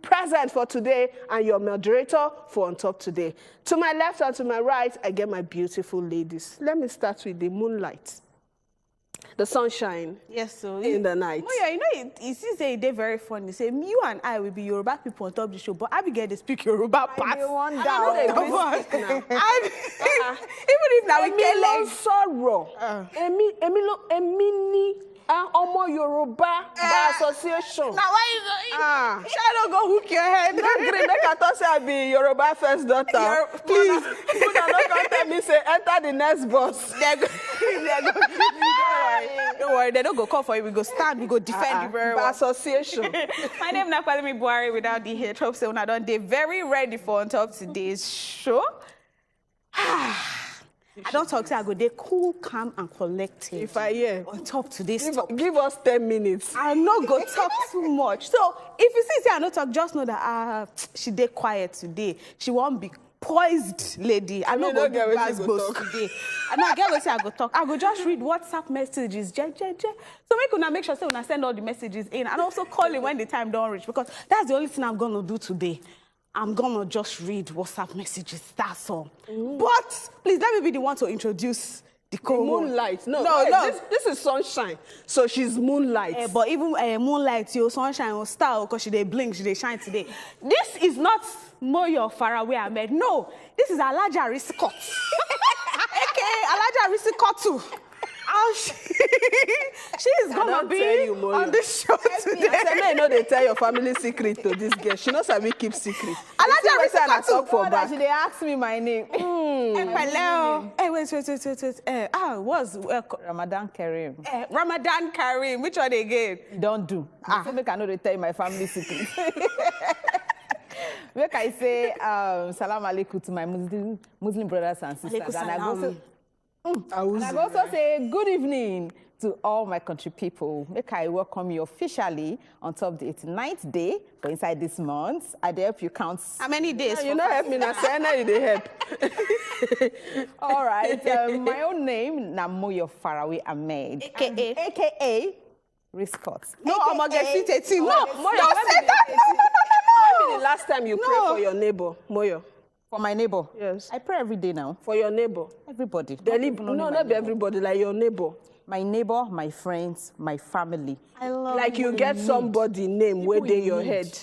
present for today and your moderator for On Top Today. To my left and to my right, I get my beautiful ladies. Let me start with the moonlight. The sunshine. Yes, so in the night. Moya, you know, it seems a day very funny. Say, you and I will be Yoruba people on top of the show, but Abigail, they speak Yoruba part. Even if now we get like sorrow. Emini Omo Yoruba Association. Now why you Shadow go hook your head? Don't gree, make I thought say I be Yoruba first daughter. Please, you don't tell me say enter the next bus. Don't worry, they don't go call for you. We go stand, we go defend you very well. Association. My name is Nakwalemi Buhari without the head. Hope so. I don't day very ready for On Top Today's show. I don't talk, say I go there cool, calm, and collected. If I hear On Top Today's talk. Give us 10 minutes. I no go talk too much. So if you see I no talk, just know that she did quiet today. She won't be poised lady. I no go do gbas today. I no get what say I go talk. I go just read WhatsApp messages. So make sure say when I send all the messages in and also call in when the time don't reach, because that's the only thing I'm gonna do today. I'm gonna just read WhatsApp messages, that's all. But please let me be the one to introduce the moonlight. No. This is sunshine. So she's moonlight. But even moonlight, your sunshine will star because she they blink, she they shine today. This is not Moyo Faraway Ahmed. No, this is Alaja Riscott. Okay, Alaja Riscott too. She is gonna be on this show today. I know they tell your family secret to this girl. She knows how we keep secret. Alaja Riscott talk for back. They ask me my name. Hey, wait. What's Ramadan Kareem. Ramadan Kareem. Which one again? Don't do. So make I know they tell you my family secret. Make I say salam alaikum to my Muslim brothers and sisters. And I also say good evening to all my country people. Make I welcome you officially on top the 89th day for inside this month. I help you count. How many days? You know help me now. Say I they help. All right. My own name Namoyo Faraway Ahmed, aka Riscott. No, I'm gonna get it. No, Moyo. When be the last time you pray for your neighbor, Moyo? For my neighbor? Yes. I pray every day now. For your neighbor? Everybody. No, not everybody, like your neighbor. My neighbor, my friends, my family. I love like you get somebody name where they your head.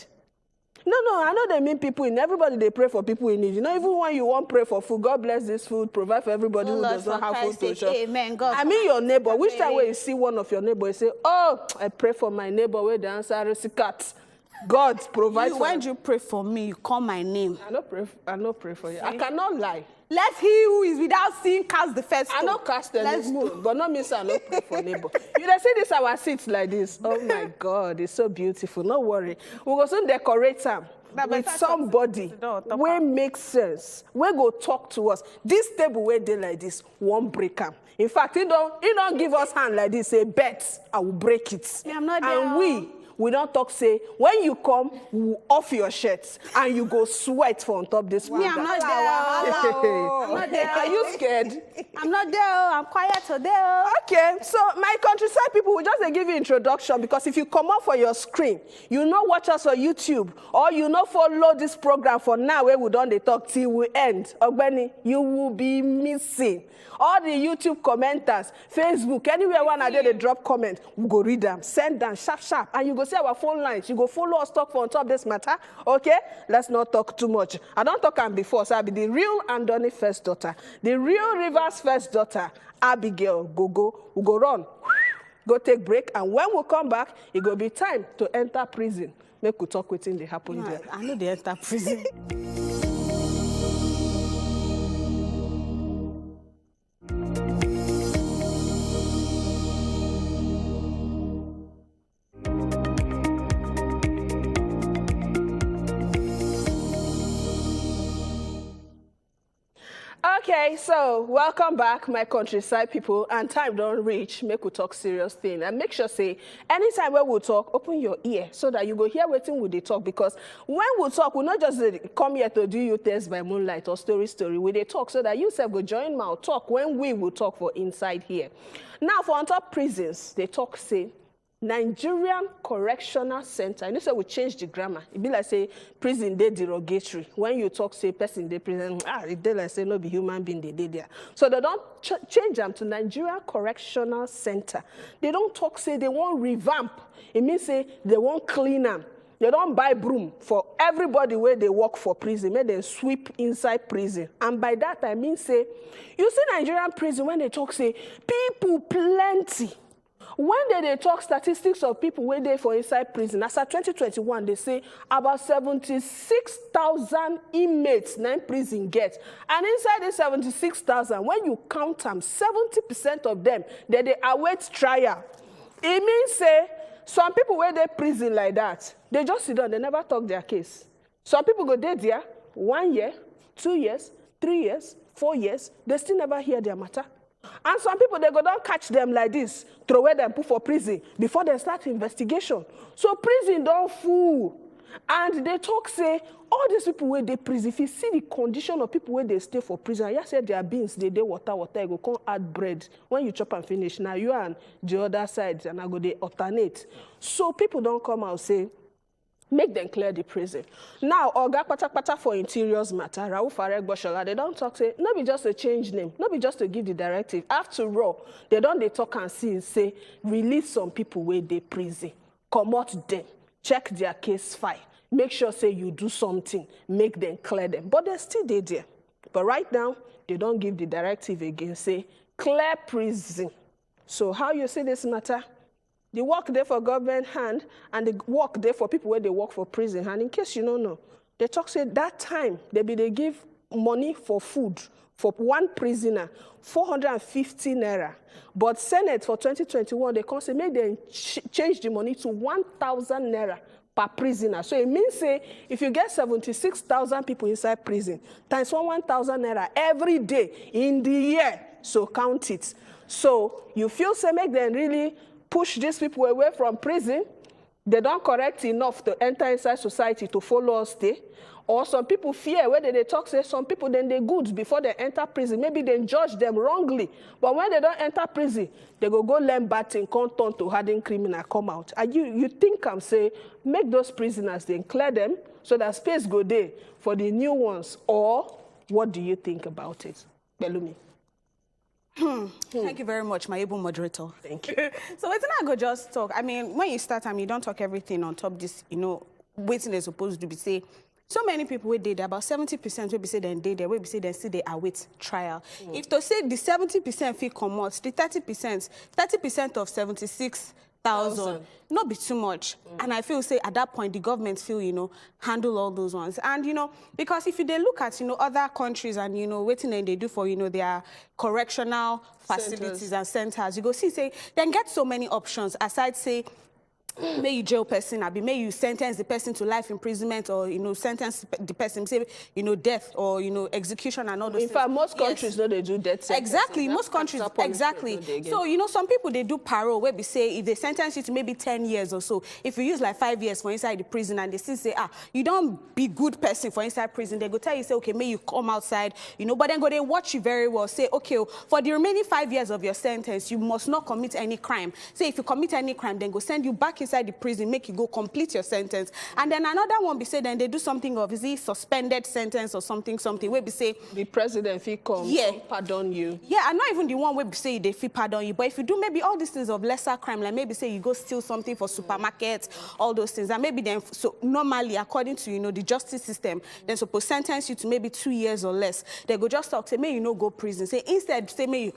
No, I know they mean people in everybody, they pray for people in need. You know, even when you want pray for food, God bless this food, provide for everybody who does not have food to shop. Amen. God. I mean your neighbor. Which time when you see one of your neighbor, you say, oh, I pray for my neighbor where the answer is cat. God provides for when you pray for me, you call my name. I not pray for you. I cannot lie. Let he who is without sin cast the first stone. I not cast any stone, but not means I not pray for neighbor. You see this our seats like this. Oh my God, it's so beautiful. No worry. We go soon decorate them with somebody where makes sense. We go talk to us. This table where they like this won't break them. In fact, he don't give us hand like this. Say bet I will break it. Yeah, I'm not there. And we don't talk, say, when you come, we'll off your shirts and you go sweat for on top this program. Yeah, I'm not there. I'm not there. Are you scared? I'm not there. I'm quiet today. Okay, so my countryside people will just give you introduction, because if you come up for your screen, you not watch us on YouTube, or you not follow this program for now where we don't they talk till we end. Ogbeni, you will be missing. All the YouTube commenters, Facebook, anywhere one day they drop comment, we go read them, send them sharp, and you go see our phone lines. You go follow us, talk for on top of this matter. Okay, let's not talk too much. I don't talk on before, so I'll be the real Andoni first daughter, the real Rivers first daughter, Abigail. We go run, go take break, and when we come back, it will be time to enter prison. Make we talk within the happen there. I know they enter prison. Okay, so welcome back, my countryside people, and time don't reach, make we talk serious thing, and make sure say, anytime when we talk, open your ear, so that you go hear what thing we dey talk, because when we talk, we not just come here to do you test by moonlight or story, we dey talk, so that you self go join mouth talk when we will talk for inside here. Now, for on top prisons, they talk say, Nigerian Correctional Center. And this way we change the grammar. It be like say prison they derogatory. When you talk say person they prison, they like say no be human being they did there. So they don't change them to Nigerian Correctional Center. They don't talk say they won't revamp. It means say they won't clean them. They don't buy broom for everybody where they work for prison. Make them sweep inside prison. And by that I mean say, you see Nigerian prison when they talk say people plenty. When they talk statistics of people where they for inside prison, as of 2021, they say about 76,000 inmates in prison get. And inside the 76,000, when you count them, 70% of them, they await trial. It means say, some people where they prison like that, they just sit down, they never talk their case. Some people go there 1 year, 2 years, 3 years, 4 years, they still never hear their matter. And some people, they go down catch them like this, throw away them, put for prison, before they start investigation. So prison don't fool. And they talk, say, all these people where they prison, if you see the condition of people where they stay for prison, you say their beans, they water, you go come add bread. When you chop and finish, now you and the other side, and I go they alternate. So people don't come out say, make them clear the prison. Now, Oga Pata for interiors matter, Raul Farek Boshola, they don't talk, say, not be just to change name, not be just to give the directive. After all, they talk and see, say, release some people where they prison, comot them, check their case file, make sure, say, you do something, make them clear them. But they're still there. But right now, they don't give the directive again, say, clear prison. So how you say this matter? The work there for government hand and the work there for people where they work for prison hand. In case you don't know, they talk say that time they give money for food for one prisoner, 450 naira. But Senate for 2021, they come say make them change the money to 1,000 naira per prisoner. So it means say if you get 76,000 people inside prison, times 1,000 naira every day in the year, so count it. So you feel say make them really push these people away from prison, they don't correct enough to enter inside society to follow us there. Or some people fear, whether they talk, say some people then they good before they enter prison. Maybe they judge them wrongly. But when they don't enter prison, they go learn bad thing, come turn to hardened criminal, come out. And you think I'm say, make those prisoners, then clear them so that space go there for the new ones. Or what do you think about it? Belumi. Thank you very much, my able moderator. Thank you. So waiting I go just talk. I mean, when you start, you don't talk everything on top this, waiting is supposed to be say. So many people will did about 70% will be say then they will be say then see they await trial. If to say the 70% fee come out, the 30% of 76,000 not be too much. And I feel say at that point the government feel handle all those ones. And because if they look at other countries and waiting and they do for their correctional facilities and centers, you go see say then get so many options aside say may you jail person, may you sentence the person to life imprisonment or sentence the person say death or execution and all those things. In fact, most countries know they do death sentence. Exactly, most countries exactly. So some people they do parole where we say if they sentence you to maybe 10 years or so, if you use like 5 years for inside the prison and they still say you don't be good person for inside prison, they go tell you say okay may you come outside but then they watch you very well, say okay for the remaining 5 years of your sentence you must not commit any crime. Say if you commit any crime then go send you back inside the prison, make you go complete your sentence. And then another one be say then they do something of is it suspended sentence or something where be say the president fee come pardon you. Yeah, and not even the one where be say they fee pardon you, but if you do maybe all these things of lesser crime, like maybe say you go steal something for supermarket, all those things, and maybe then so normally according to the justice system, then suppose sentence you to maybe 2 years or less. They go just talk say may you no go prison. Say instead say may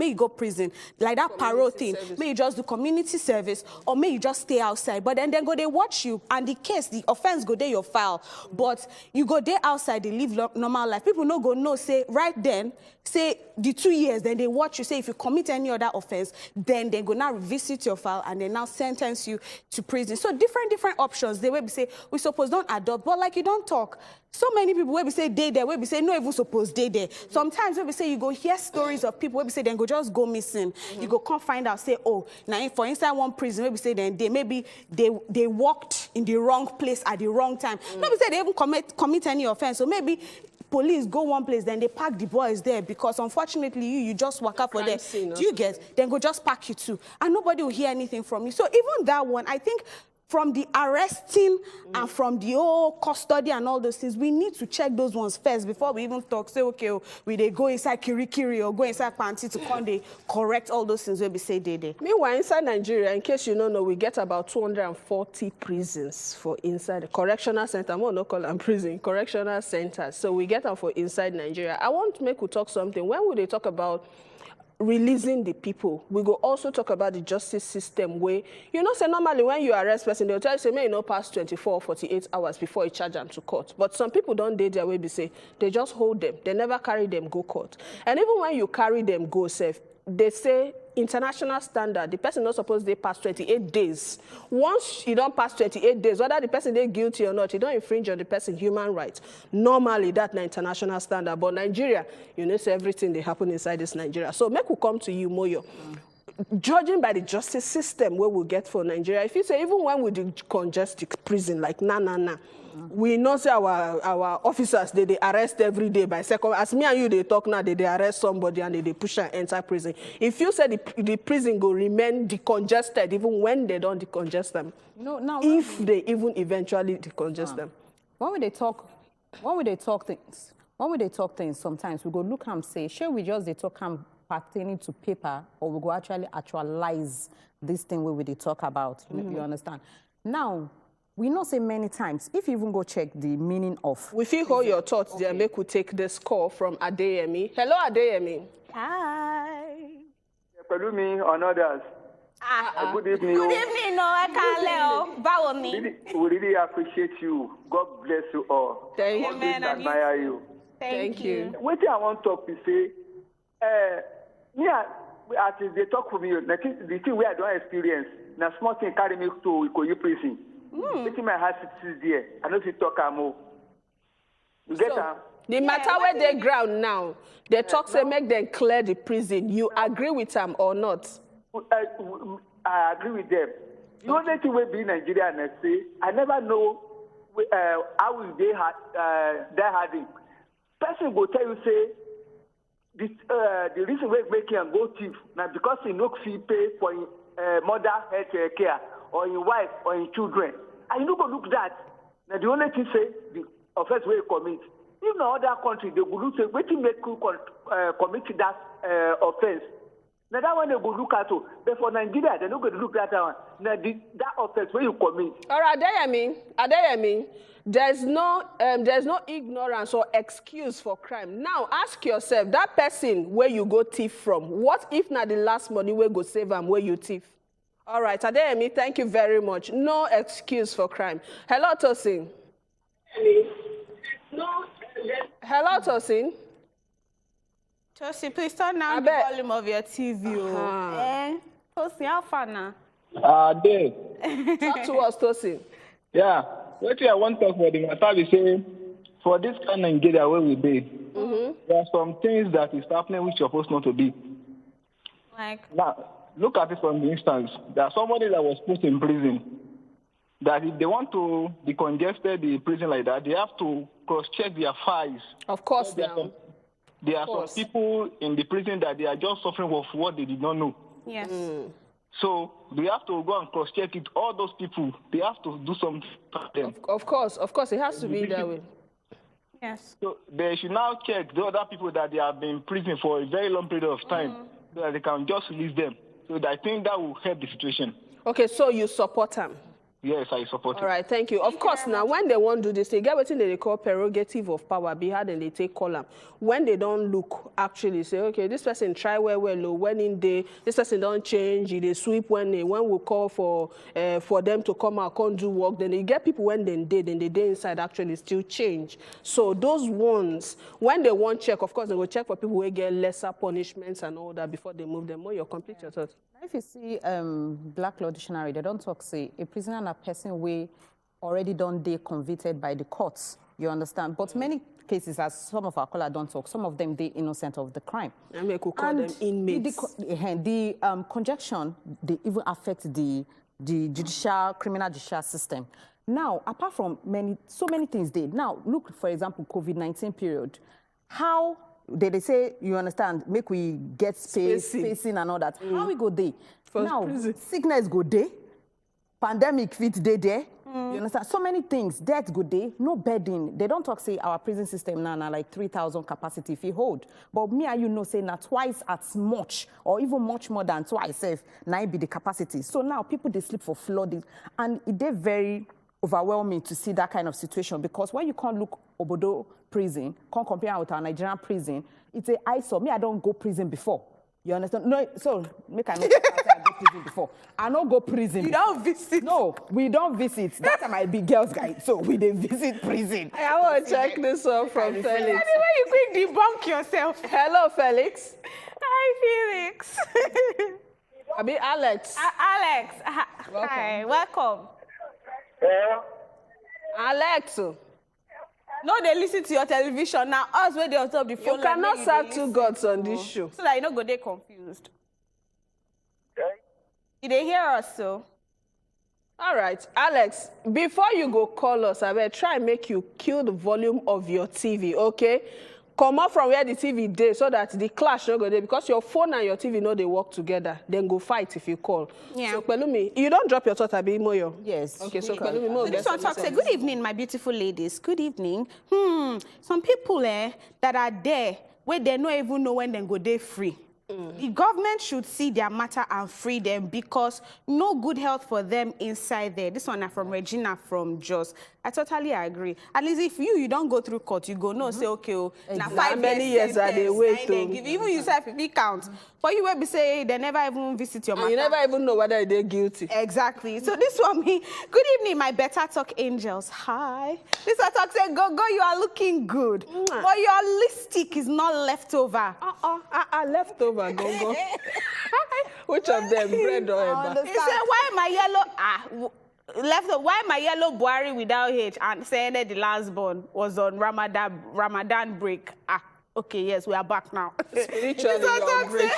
you go prison, like that parole thing. May you just do community service, or may you just stay outside. But then go they watch you, and the case, the offense go there your file. But you go there outside, they live normal life. People no go no say right then, say the 2 years, then they watch you. Say if you commit any other offense, then they go now revisit your file and they now sentence you to prison. So different options. They will be say we suppose don't adopt, but like you don't talk. So many people will be say they there, will be say no even suppose they there. Sometimes will be say you go hear stories of people will be say then go just go missing. You go come find out say oh now for inside one prison will be say then they walked in the wrong place at the wrong time. No be say they even commit any offense. So maybe police go one place, then they pack the boys there because unfortunately you just walk up for there. Do you get? Then go just pack you too. And nobody will hear anything from you. So even that one, I think from the arresting and from the whole custody and all those things, we need to check those ones first before we even talk. Say, okay, we they go inside Kirikiri or go inside Panty to come they correct all those things where we say they. Meanwhile, inside Nigeria, in case you don't know, we get about 240 prisons for inside the correctional center. I'm not call them prison, correctional centers. So we get them for inside Nigeria. I want to make you talk something. When will they talk about releasing the people? We go also talk about the justice system where, you know, say normally when you arrest person, they'll tell you, say, may you not pass 24 or 48 hours before you charge them to court. But some people don't date their way, they say, they just hold them. They never carry them go court. And even when you carry them go safe, they say international standard, the person not supposed to pass 28 days. Once you don't pass 28 days, whether the person is guilty or not, you don't infringe on the person's human rights. Normally, that's the international standard. But Nigeria, you know, say everything they happen inside this Nigeria. So make we come to you, Moyo. Judging by the justice system where we get for Nigeria, if you say even when we do congest the prison, like we know say our officers they arrest every day by second. As me and you they talk now, they arrest somebody and they push and enter prison. If you say the prison go remain decongested even when they don't decongest them, no, now if they even eventually decongest them. When they talk things, sometimes we go look and say, sure, we just they talk pertaining to paper, or we go actually actualize this thing where we they talk about. You understand? Now, we know say many times, if you even go check the meaning of... We feel hold your thoughts there, make we take this call from Adeyemi. Hello, Adeyemi. Hi. Pelumi on others. Good evening. Good evening, no, I can't let We really appreciate you. God bless you all. Thank you. Always admire you. Thank you. What I want to talk to say, as they talk for me, the thing where I don't experience, now small thing carry me to Ikoyi prison. Waiting my heart is there. I know you talk more. You get that? The matter where they ground now, they talk say make them clear the prison. You agree with them or not? I agree with them. The only thing we be in Nigeria and I say, I never know how will they hiding. Person will tell you say the reason we're making a go thief now because he no fee pay for mother health care or your wife or your children. And you no go look that. Now the only thing say the offense we commit. In other country they will look say waiting make you commit that offense. Now that one they will look at too. But for Nigeria they no go look at that one. Now that offense where you commit. All right, Adeyemi, there's no ignorance or excuse for crime. Now ask yourself, that person where you go thief from, what if not the last money where go save them where you thief? All right, Adeyemi, thank you very much. No excuse for crime. Hello, Tosin. Hello, Tosin. Tosin, please turn down the volume of your TV. Tosin, how far now? There. Talk to us, Tosin. Yeah. What I want to talk about the matter is saying, for this kind of Nigeria where we be, there are some things that is happening which are supposed not to be. Like? Now, look at it from the instance. There's somebody that was put in prison. That if they want to decongest the prison like that, they have to cross-check their files. Of course, there are some people in the prison that they are just suffering with what they did not know. Yes. So they have to go and cross-check it. All those people, they have to do something for them. Of course, it has to be that way. Yes. So they should now check the other people that they have been in prison for a very long period of time, so that they can just release them. So I think that will help the situation. Okay, so you support them? Yes, I support it. All right, thank you. Of course, now, when they want to do this, they get what they call prerogative of power, be hard and they take column. When they don't look, actually say, okay, this person try well, when in day, this person don't change, they sweep when we call for them to come out, can't do work, then they get people when they day inside actually still change. So those ones, when they want check, of course, they will check for people who get lesser punishments and all that before they move them. More, you complete your thoughts. If you see Black Law Dictionary, they don't talk, say, a prisoner and a person we already done they convicted by the courts, you understand? But many cases, as some of our colleagues don't talk, some of them they innocent of the crime. And we could call them inmates. The conjunction, they even affect the criminal judicial system. Now, apart from so many things did. Now, look, for example, COVID-19 period. How they say, you understand, make we get spacing and all that. How we go there? Now, sickness go there. Pandemic fit there. You understand? So many things. Death good day, no bedding. They don't talk, say, our prison system now like 3,000 capacity if you hold. But me and you know, say, now twice as much, or even much more than twice, if now be the capacity. So now people, they sleep for flooding. And they're very overwhelming to see that kind of situation, because when you can't look Obodo prison, can't compare with our Nigerian prison, it's a eyesore. Me, I don't go prison before. You understand? No, so make I know I go prison before. I don't go prison. You don't visit? No, we don't visit. That time I be girls guide, so we didn't visit prison. I want to check this one from Felix. Anyway, you quick debunk yourself. Hello, Felix. Hi, Felix. I mean, Alex. Alex. Hi, welcome. Alex. No, they listen to your television. Now, us where they on top of the phone. You cannot serve two gods on this show. So that you don't go there confused. Okay. Did they hear us, so? All right, Alex, before you go call us, I will try and make you kill the volume of your TV, okay? Come out from where the TV is so that the clash don't go there, because your phone and your TV know they work together. Then go fight if you call. Yeah. So, Pelumi, you don't drop your thought, Abi Moyo? Yes. Okay, so Pelumi, Mo, So this one talks, say, good evening, my beautiful ladies. Good evening. Some people that are there, where they don't even know when they go there free. The government should see their matter and free them, because no good health for them inside there. This one is from Regina from Jos. I totally agree. At least if you don't go through court, you go no say okay, now 5 many years are they wait to even you say if you count. For you will be say they never even visit your matter. You never even know whether they're guilty. Exactly. So this one me, good evening, my better talk angels. Hi. This one talk say go, you are looking good. But your lipstick is not left over. Leftover, go. Which of them, bread or eba? He said, why my yellow why my yellow Buhari without H and saying that the last born was on Ramadan break? Okay, yes, we are back now. Spiritually, on break.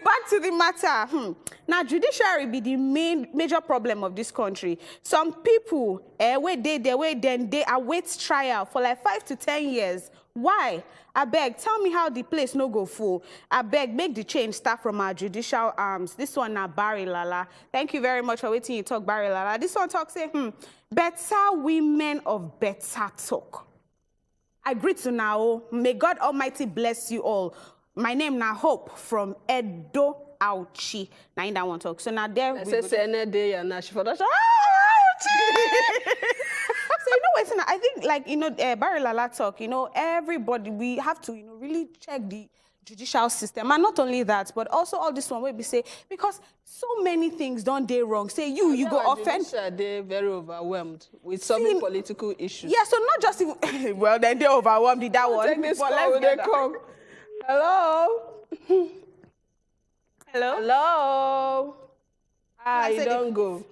Back to the matter. Now, judiciary be the major problem of this country. Some people, they await trial for like 5 to 10 years. Why? I beg, tell me how the place no go full. I beg, make the change start from our judicial arms. This one now, Barry Lala. Thank you very much for waiting. You talk, Barry Lala. This one talk say, better women of better talk. I greet you now. May God Almighty bless you all. My name now Hope from Edo Auchi. Now in that one talk. So now there. I say day and now she for that. So you know what? I think like Barry Lala talk. Everybody we have to really check the judicial system, and not only that, but also all this one where we say, because so many things don't they wrong. Say you go offend. They're very overwhelmed with some political issues. Yeah, so not just even, well then they're overwhelmed with that one. Take this call when they come. Hello. Hello. You don't go.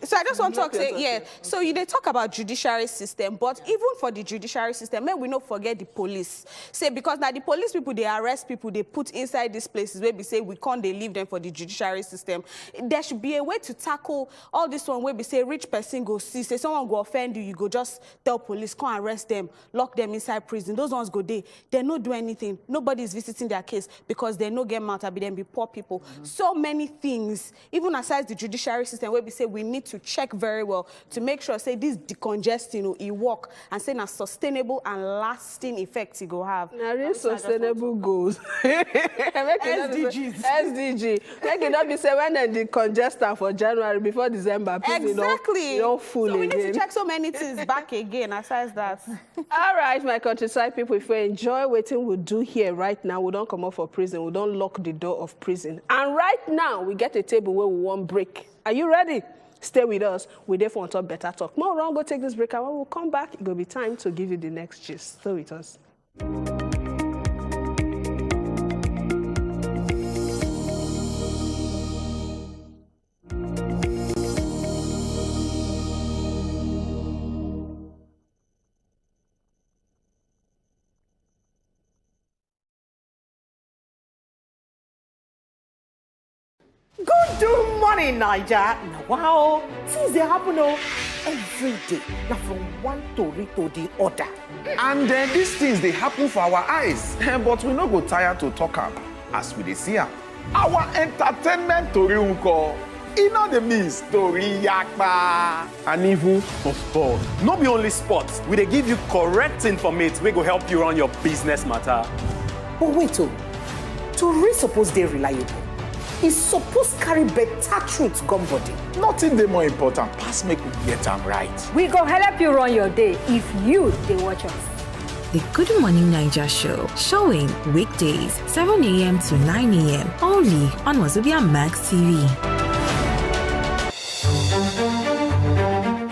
So I just want to talk, say, so they talk about judiciary system, but even for the judiciary system, may we not forget the police. Say, because now the police people, they arrest people, they put inside these places where we say we can't, they leave them for the judiciary system. There should be a way to tackle all this one where we say rich person go see, say someone go offend you, you go just tell police, come arrest them, lock them inside prison. Those ones go there. They not do anything. Nobody is visiting their case because they no get out, be them be poor people. So many things, even aside the judiciary system where we say we need to check very well to make sure say this decongesting it work and say a sustainable and lasting effect it go have. Now real sustainable goals. SDG. Make it not be say when they decongest for January before December. Exactly. You don't fool so we again. need to check so many things back again aside that. All right, my countryside people, if we enjoy waiting we do here right now, we don't come up for prison, we don't lock the door of prison. And right now, we get a table where we want break. Are you ready? Stay with us. We're there for on top better talk. More wrong, go take this break, and when we'll come back, it will be time to give you the next gist. Stay with us. Good morning, Niger. Now, wow, things they happen every day. Now, from one story to the other. And these things, they happen for our eyes. But we no go tired to talk am as we dey see am. Our entertainment tori unko. E no dey miss tori yakpa. And even for sport. No be only sports. We dey give you correct information wey go help you run your business matter. But wait, tori suppose dey reliable. E suppose carry better truth come body. Nothing dey more important pass make we get am right. We go help you run your day if you dey watch us. The Good Morning Niger Show, showing weekdays 7 a.m. to 9 a.m. only on Wazobia Max TV.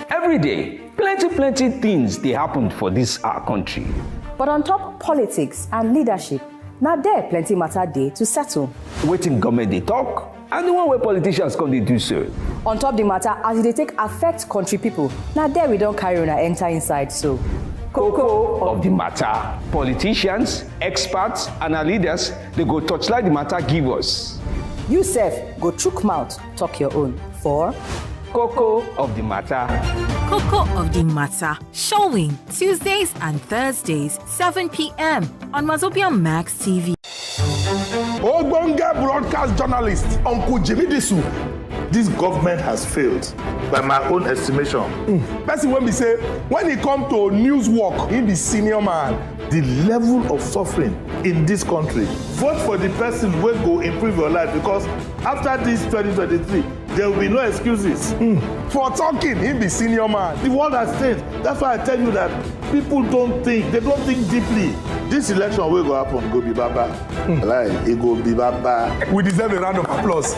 Every day, plenty things they happen for this our country. But on top politics and leadership, now there plenty matter day to settle. Waiting government they talk, and the one where politicians come they do so. On top the matter, as they take affect country people, now there we don't carry on and enter inside so. Cocoa of the matter. Politicians, experts, and our leaders, they go touchlight the matter give us. You self, go chook mouth, talk your own. For Cocoa of the matter. Cocoa of the Matter, showing Tuesdays and Thursdays, 7 p.m. on Wazobia Max TV. Ogbonge broadcast journalist, Uncle Jimmy Disu. This government has failed, by my own estimation. Person when we say, when it come to news work, he be senior man. The level of suffering in this country. Vote for the person who will go improve your life, because after this 2023, there will be no excuses. For talking, he be senior man. The world has changed. That's why I tell you that people don't think. They don't think deeply. This election will go happen, go be baba. Like, it go be baba. We deserve a round of applause.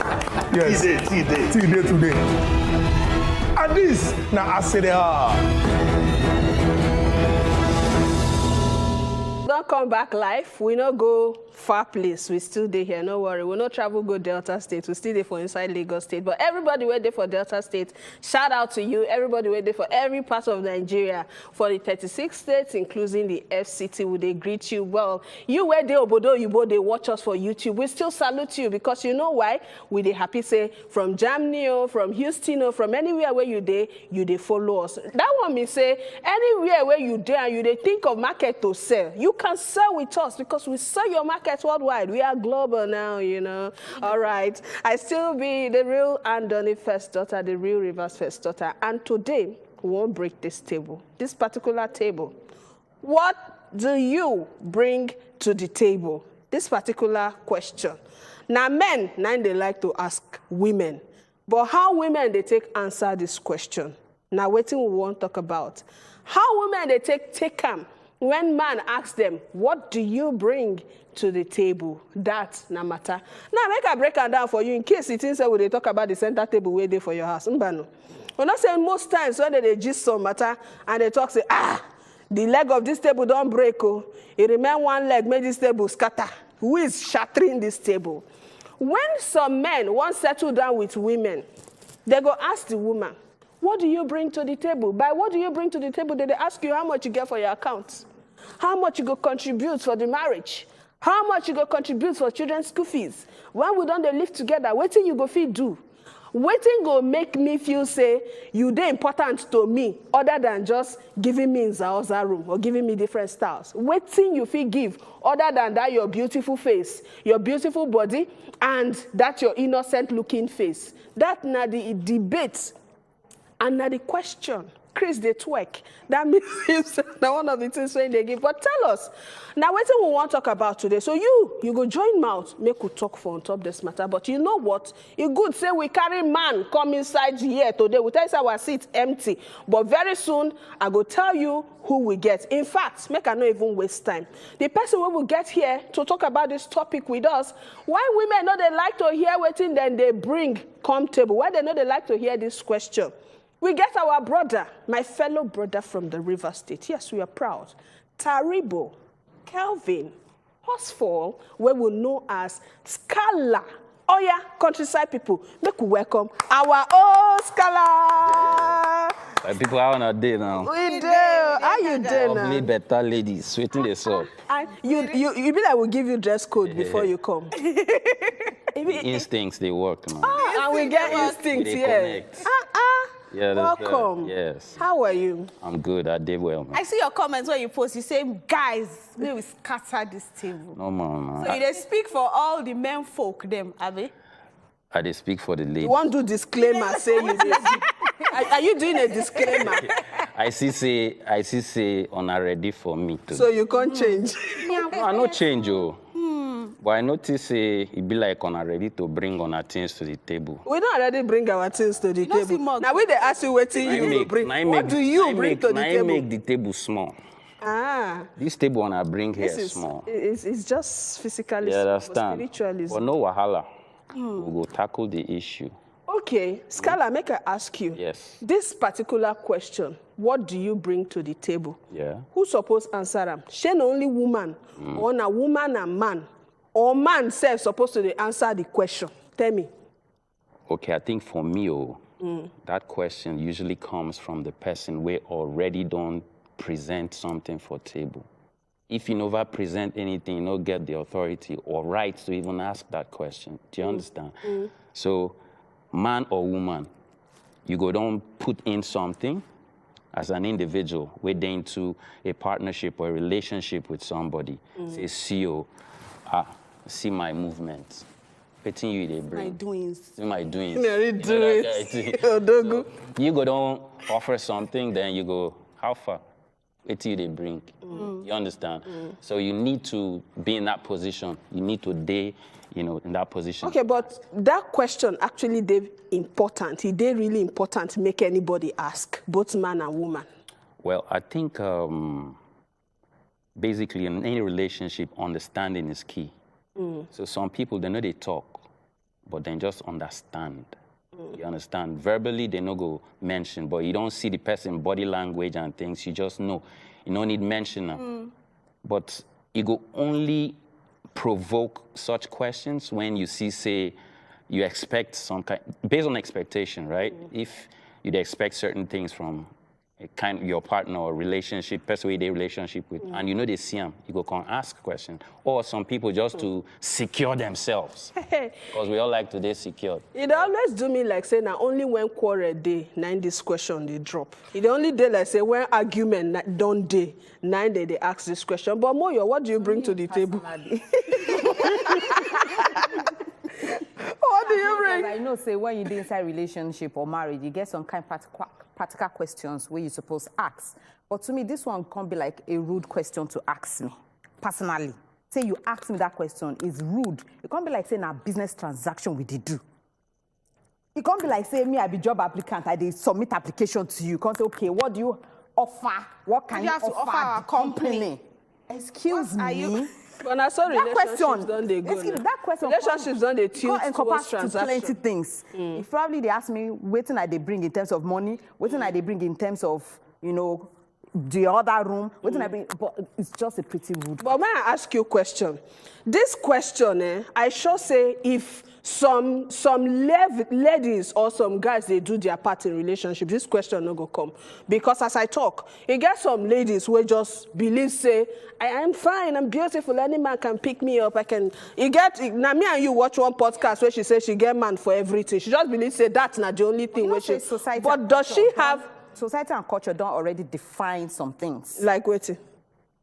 Yes. T-Day today. And this, now I say they are. Don't come back live. We no go far place. We still dey here. No worry. We no travel go Delta State. We still dey for inside Lagos State. But everybody wait there for Delta State. Shout out to you. Everybody wait there for every part of Nigeria. For the 36 states, including the FCT, we dey greet you well. You where they obodo you both they watch us for YouTube. We still salute you because you know why? We dey happy say from Germany, from Houston, from anywhere where you dey follow us. That one mean say anywhere where you dey and you dey think of market to sell. You can sell with us because we sell your market worldwide. We are global now, you know. All right. I still be the real Andoni first daughter, the real Rivers first daughter. And today, we won't break this table, this particular table. What do you bring to the table? This particular question. Now, men, they like to ask women. But how women, they take answer this question? Now, waiting we won't talk about. How women, they take them. When man asks them, what do you bring to the table? That's no matter. Now, make a break down for you in case it is when they talk about the center table where they for your house. We're not saying most times when they gist some matter and they talk, say, the leg of this table don't break. Oh. It remain one leg, make this table scatter. Who is shattering this table? When some men want to settle down with women, they go ask the woman, what do you bring to the table? By what do you bring to the table? They ask you how much you get for your account. How much you go contribute for the marriage? How much you go contribute for children's school fees? When we don't they live together, what thing you go feel do? Waiting go make me feel say you dey important to me other than just giving me in the room or giving me different styles. Waiting you feel give other than that your beautiful face, your beautiful body, and that your innocent looking face. That na the debate. And now the question, Chris, they twerk. That means it's one of the things when they give. But tell us, now what we want to talk about today. So you go join mouth, make we talk for on top this matter. But you know what? It good say we carry man come inside here today. We tell you our seat empty. But very soon, I go tell you who we get. In fact, make I not even waste time. The person we will get here to talk about this topic with us, why women know they like to hear what then they bring come table? Why they know they like to hear this question? We get our brother, my fellow brother from the River State. Yes, we are proud. Taribo, Kelvin, Hosfall, where we know as Scala. Oh yeah, countryside people, make we welcome our own Scala. People are on a day now. We do. How you doing now? Lovely, better ladies, waiting this up. You be like we'll give you dress code before you come. Instincts, they work, man. And we get instincts, They yeah. connect. Yeah, that's Welcome. good. Yes. How are you? I'm good. I did well, man. I see your comments when you post. You say, guys, may we scatter this table. No, man. So you dey speak for all the men folk, them, Abby? I did speak for the lady. You want to do disclaimer, say you did. Are you doing a disclaimer? I see say on ready for me too. So you can't change. No, I no change, oh. But I notice say it be like on ready to bring on our things to the table. We don't already bring our things to the table. Now we they ask you what you bring. What do you bring to the table? I make the table small. Ah. This table when I bring here This is small. It's just physically You small, understand? spiritually. But no wahala. We go tackle the issue. Okay, Scala, make I ask you. Yes. This particular question, what do you bring to the table? Yeah. Who supposed answer them? She the only woman, or a woman and man, or man self supposed to answer the question? Tell me. Okay, I think for me, that question usually comes from the person where already don't present something for table. If you never present anything, you don't get the authority or right to even ask that question. Do you understand? So, man or woman, you go don't put in something as an individual, we're into a partnership or a relationship with somebody. Say, CEO, see my movement. Petting you they bring. My doings. See my doings. Very doings. You go don't offer something, then you go, how far? Petting you they bring. You understand? So you need to be in that position. You need to be, in that position. Okay, but that question actually they important. It they really important to make anybody ask, both man and woman. Well, I think basically in any relationship, understanding is key. So some people, they know they talk, but then just understand. You understand? Verbally, they no go mention, but you don't see the person body language and things. You just know. You don't need mention them. But you go only provoke such questions when you see, say, you expect some kind, based on expectation, right? If you'd expect certain things from your partner or relationship, person they relationship with, and you know they see them, you go come ask questions. Or some people just to secure themselves, because we all like to be secured. It always do me like say, now only when quarrel day, nine this question they drop. It only day like say when argument don't day, 9 day they ask this question. But Moyo, what do you bring to the table? What do you bring? I know, say when you're inside relationship or marriage, you get some kind of practical questions where you're supposed to ask. But to me, this one can't be like a rude question to ask me, personally. Say you ask me that question, is rude. It can't be like saying a business transaction we did do. It can't be like saying me, I be job applicant, I did submit application to you. You can't say, okay, what do you offer? What can you offer our company? Excuse me. But I saw relationships don't they go. That question. Relationships don't they tilt towards transaction. Plenty things. If probably they ask me, waiting I they bring in terms of money, waiting I they bring in terms of, the other room, waiting I bring, but it's just a pretty rude. But may I ask you a question? This question, I sure say if some ladies or some guys, they do their part in relationship, this question no go come. Because as I talk, you get some ladies who just believe, say, I am fine, I'm beautiful, any man can pick me up, now me and you watch one podcast where she says she get man for everything. She just believes, say, that's not the only thing. Where she, but does she have... Society and culture don't already define some things. Like waiting.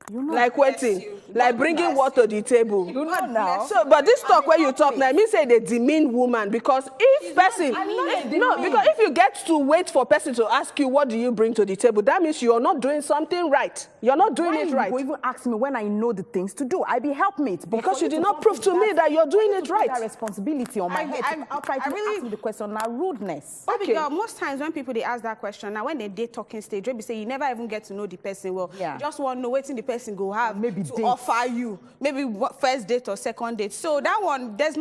Like waiting, like bringing water to the table. You know now. So, but this talk where you talk now, I mean say they demean woman because if person, because if you get to wait for person to ask you what do you bring to the table, that means you are not doing something right. You're not doing it right. You even ask me when I know the things to do. I be helpmate. Because you did not prove to me that you're doing it right. That responsibility on my head. I'll try to ask me the question now. Rudeness. Okay. Because most times when people they ask that question, now when they talking stage, they say you never even get to know the person well. Yeah. You just want to know waiting the person go have maybe to offer you, maybe first date or second date. So that one, there's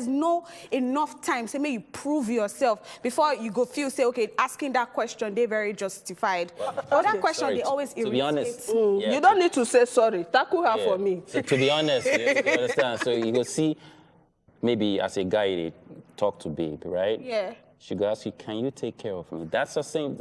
no enough time. Say, maybe you prove yourself before you go feel say, okay, asking that question, they're very justified. But that question, they always irritate. To be honest, you don't need to say sorry. Tackle her for me. So to be honest, you understand. So you go see, maybe as a guy, they talk to babe, right? Yeah. She go ask you, can you take care of me? That's the same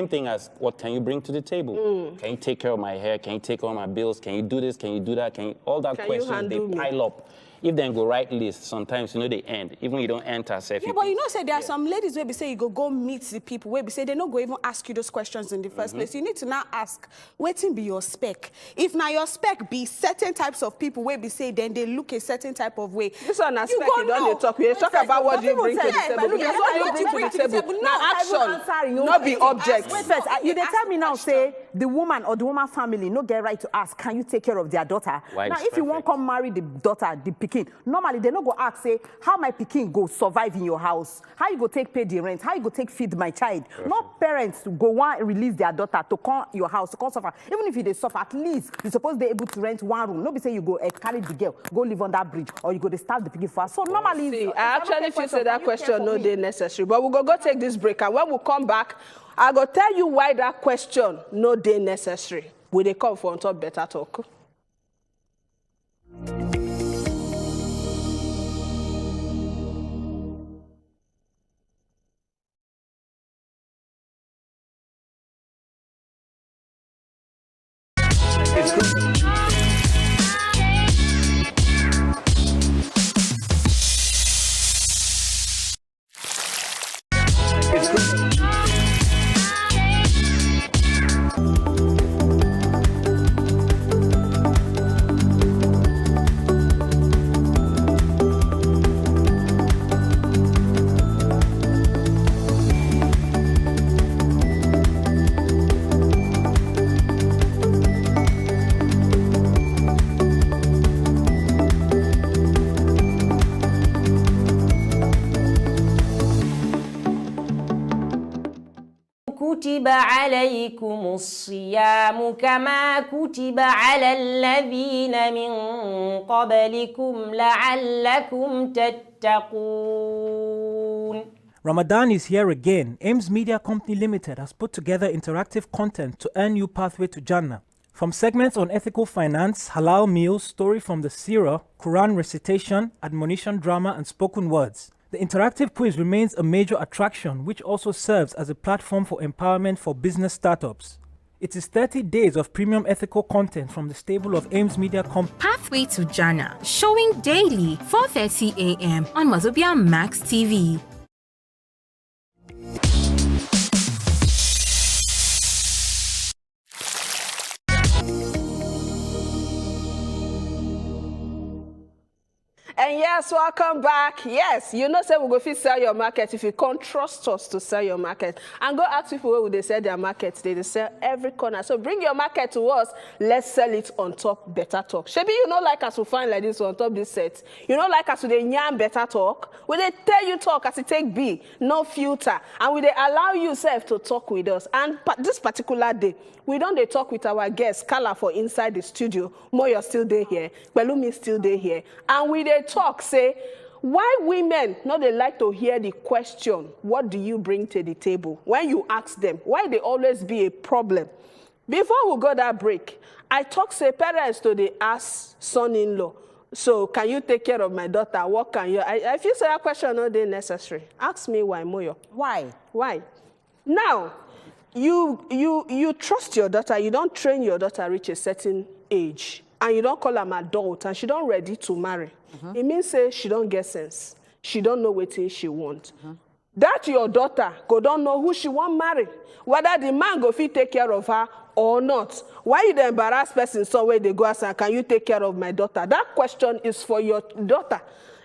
thing as what can you bring to the table? Can you take care of my hair? Can you take care of my bills? Can you do this? Can you do that? All that questions, they pile up if they go write list, sometimes, you know, they end. Even you don't enter. Yeah, but you know, say there are some ladies where we say you go meet the people, where we say they don't go even ask you those questions in the first place. You need to now ask, waiting be your spec. If now your spec be certain types of people where we say then they look a certain type of way. This one a spec, you don't talk. We talk about what you bring to the table. Yes, what you bring to the table. Now action, not be objects. Wait first, you dey tell me now, say the woman or the woman family no get right to ask, can you take care of their daughter? Why now, it's if you won't come marry the daughter, the pikin, normally they no go ask, say, how my pikin go survive in your house? How you go take pay the rent? How you go take feed my child? Not parents go want release their daughter to come your house, to come suffer. Even if they suffer, at least you supposed to be able to rent one room. No be say you go carry the girl, go live on that bridge, or you go to start the pikin for her. So normally, see, I actually feel say that question no dey necessary. But we go take this break, and when we come back, I go tell you why that question no dey necessary. We dey come for on top better talk. كتب عليكم الصيام كما كتب على الذين من قبلكم لعلكم تتقون. Ramadan is here again. Ames Media Company Limited has put together interactive content to earn you pathway to Jannah. From segments on ethical finance, halal meals, story from the Seerah, Quran recitation, admonition drama, and spoken words. The interactive quiz remains a major attraction, which also serves as a platform for empowerment for business startups. It is 30 days of premium ethical content from the stable of Ames Media Company. Pathway to Jannah, showing daily 4:30 a.m. on Wazobia Max TV. And yes, welcome back. Yes, you know, say we go fit sell your market if you can't trust us to sell your market. And go ask people where would they sell their market. They sell every corner. So bring your market to us. Let's sell it on top better talk. Shebi, you know, like us to find like this on top this set. You know, like us to the yarn better talk. We they tell you talk as it take B, no filter, and we they allow yourself to talk with us. And this particular day, we don't they talk with our guest Kala for inside the studio. Moyo still there here, Belumi still there here, and we they talk say why women no they like to hear the question, what do you bring to the table? When you ask them, why they always be a problem. Before we go that break, I talk say parents to the ask son-in-law, so can you take care of my daughter? What can you? I feel say that question no they necessary. Ask me why, Moyo. Why? Now, you trust your daughter, you don't train your daughter reach a certain age, and you don't call her an adult, and she don't ready to marry. It means say she don't get sense. She don't know what she want. That your daughter go don't know who she want marry, whether the man go fit take care of her or not. Why you the embarrassed person somewhere they go ask her, can you take care of my daughter? That question is for your daughter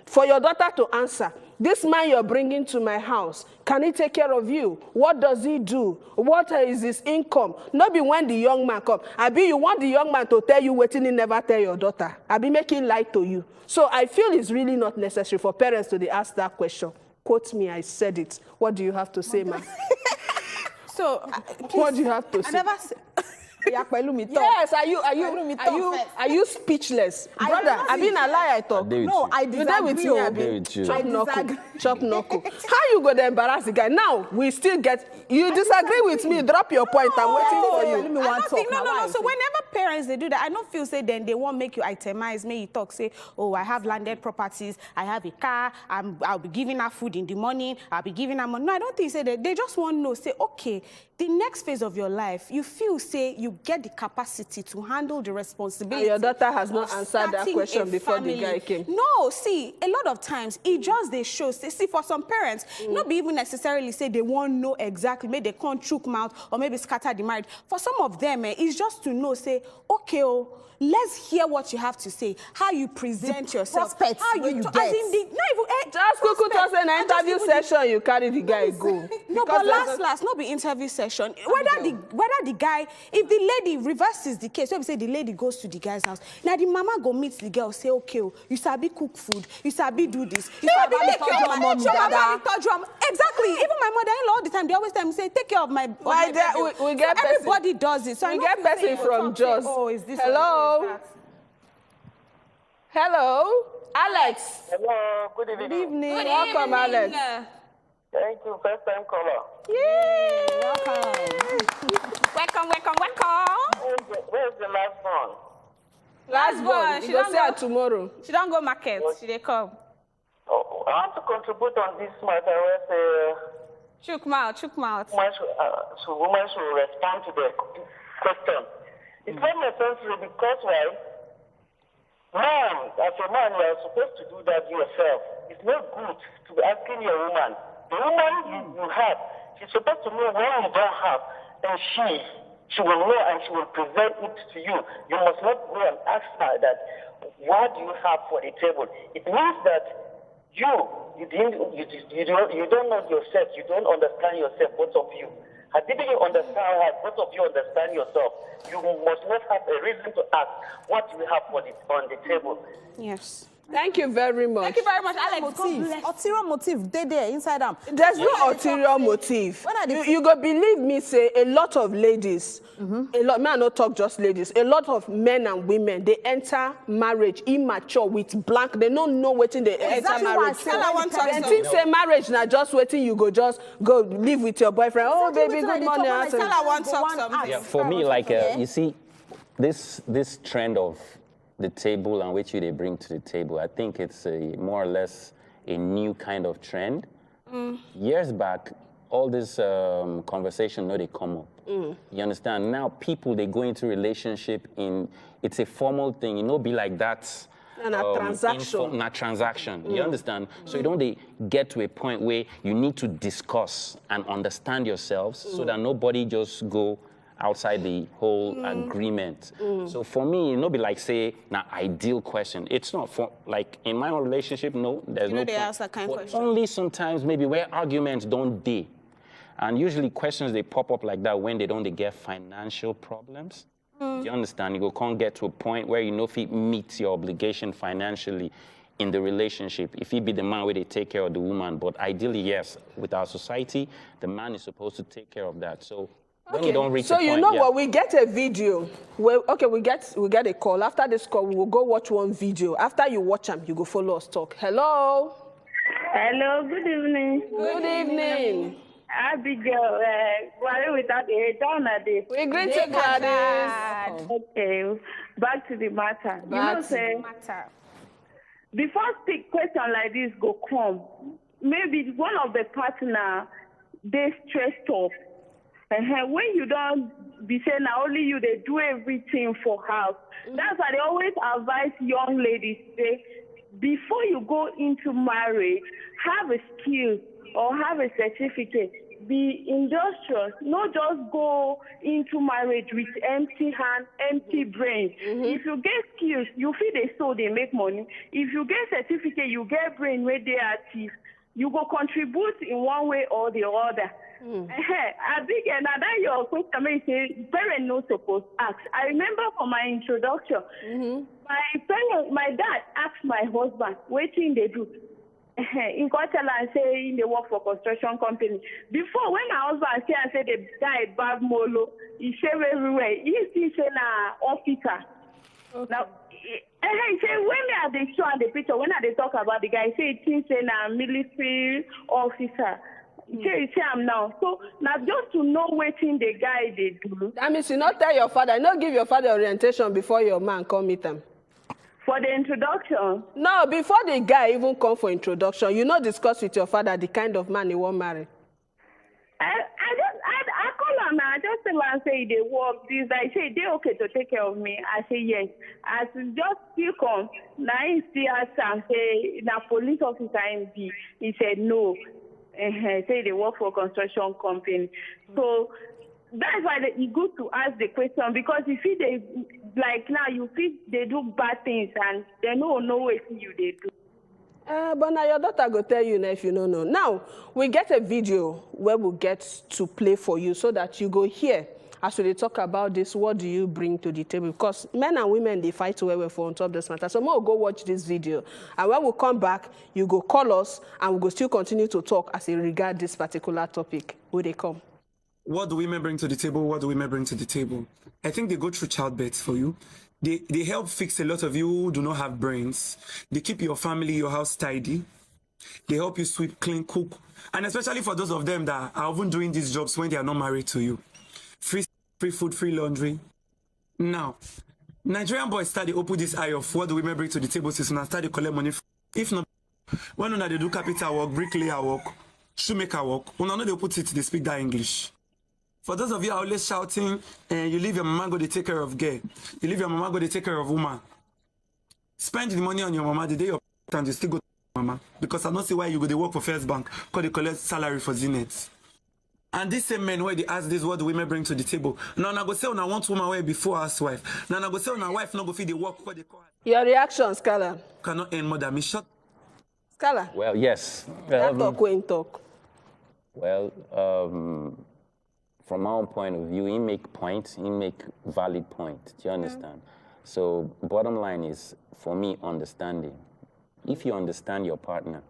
to answer. This man you're bringing to my house, can he take care of you? What does he do? What is his income? Not be when the young man come. Abi, you want the young man to tell you what he never tell your daughter. Abi making lie to you. So I feel it's really not necessary for parents to ask that question. Quote me, I said it. What do you have to say, ma'am? So, what do you have to say? I never said. Yes, are you speechless? Brother, I've been a liar, I talk. No, I disagree. Chop knuckle. How you go to embarrass the guy? Now, we still get, you disagree with me, drop your point, I'm waiting for you. No. So whenever parents, they do that, I don't feel, say, then they won't make you itemize, make you talk, say, oh, I have landed properties, I have a car, I'll be giving her food in the morning, I'll be giving her money. No, I don't think, say, that they just want to know, say, okay, the next phase of your life, you feel, say, you get the capacity to handle the responsibility. And your daughter has not answered that question before the guy came. No, see, a lot of times, it just they show. See, for some parents, not be even necessarily say they won't know exactly, maybe they can't choke mouth or maybe scatter the marriage. For some of them, it's just to know, say, okay, let's hear what you have to say, how you present yourself, prospects how you get. as in the, not even just Kuku toss an interview session, you carry the guy go. No, but last, not be interview session. Whether the guy, if the lady reverses the case, so we say the lady goes to the guy's house, now the mama go meet the girl, say, okay, you sabi cook food, you sabi do this, you sabi take care of my exactly. Even my mother-in-law all the time, they always tell me, say, take care of my we get everybody does it. So we get person from Jos. Oh, is this hello? Hello, Alex. Hello, good evening. Good evening. Welcome, Alex. Thank you, first time caller. Yay! Welcome. Where's the last one? Last one. She don't see her tomorrow. She don't go market. She dey come. Oh, I want to contribute on this matter where Chook mouth. women should respond to the question. It's very necessary because why? Man, as a man, you are supposed to do that yourself. It's not good to be asking your woman. The woman you have, she's supposed to know what you don't have, and she will know and she will present it to you. You must not go and ask her that, what do you have for the table? It means that you don't know yourself, you don't understand yourself, both of you. And didn't you understand how both of you understand yourself? You must not have a reason to ask what you have on the table. Yes. Thank you very much. Thank you very much, Alex. Ulterior motive, they inside them. There's no ulterior motive. You go believe me, say a lot of ladies, a lot, may I not talk just ladies, a lot of men and women, they enter marriage immature with blank. They don't know waiting they enter marriage. They think say marriage now just waiting, you just go live with your boyfriend. Oh baby, good morning. Yeah, for me, like you see, this trend of the table and which they bring to the table, I think it's more or less a new kind of trend. Years back, all this conversation, they come up. You understand? Now people, they go into relationship it's a formal thing. Be like that. And a transaction. Not transaction. You understand? So you don't get to a point where you need to discuss and understand yourselves so that nobody just go outside the whole agreement. So for me, be like say, ideal question. It's not for, like in my own relationship, no, there's no they point. ask that kind of question. Only sometimes maybe where arguments don't dey. And usually questions, they pop up like that when they get financial problems. You understand? You can't get to a point where if it meets your obligation financially in the relationship, if he be the man where they take care of the woman. But ideally, yes, with our society, the man is supposed to take care of that. So when we don't reach so a point, you know what? We get a video. We get a call. After this call, we will go watch one video. After you watch them, you go follow us talk. Hello. Hello. Good evening. Good evening. Abigail, without a down at this. We greet you, Gladys. Okay, back to the matter. Before question like this go come, maybe one of the partner they stressed up. When you don't be saying now only you, they do everything for house. That's why they always advise young ladies, say, before you go into marriage, have a skill or have a certificate. Be industrious, not just go into marriage with empty hand, empty brain. If you get skills, you feel they so they make money. If you get certificate, you get brain where they are active. You go contribute in one way or the other. I think another your question may say parents not supposed to ask. I remember from my introduction, my dad asked my husband, what thing they do? In Kotalan say they work for construction company. Before when my husband say I said the guy bad molo, he shave everywhere. He still say na officer. Now he say when they are the show and the picture, when they talk about the guy, say he say na military officer. Say I'm now. So now just to know what thing the guy they do. That means you not tell your father, not give your father orientation before your man come meet him. For the introduction? No, before the guy even come for introduction, you not discuss with your father the kind of man he won't marry. I call him just tell her, say, they work, this, I say, they okay to take care of me. I say, yes. As just still come, now he still ask and say, na police officer MD. He said, no. Say they work for a construction company. So that's why it's good to ask the question, because if they, like now, you feel they do bad things and they don't know what you they do. But now your daughter go tell you now if you don't know. Now, we get a video where we'll get to play for you so that you go hear. As we talk about this, what do you bring to the table? Because men and women, they fight well for on top of this matter. So we'll go watch this video. And when we come back, you go call us and we'll go still continue to talk as it regard this particular topic. Will they come? What do women bring to the table? What do women bring to the table? I think they go through childbirth for you. They help fix a lot of you who do not have brains. They keep your family, your house tidy. They help you sweep, clean, cook. And especially for those of them that are even doing these jobs when they are not married to you. Free food, free laundry. Now, Nigerian boys start to open this eye of what do women bring to the table since and start to collect money. If not, when they do capital work, bricklayer work, shoemaker work, when they put it, they speak that English. For those of you are always shouting, you leave your mama, go to take care of girl. You leave your mama, go to take care of woman. Spend the money on your mama the day you're and you still go to mama. Because I don't see why you go to work for First Bank, because they collect salary for Zenith. And these same men where they ask this, what do women bring to the table? Now I go say on I want woman where before housewife. Now I go say on a wife not go feed the work what they call her. Your reaction, Scala. Cannot end more than me. Shut. Scala. Well, yes. Talk. Well, from our point of view, he make points, he make valid points. Do you understand? So bottom line is, for me, understanding. If you understand your partner,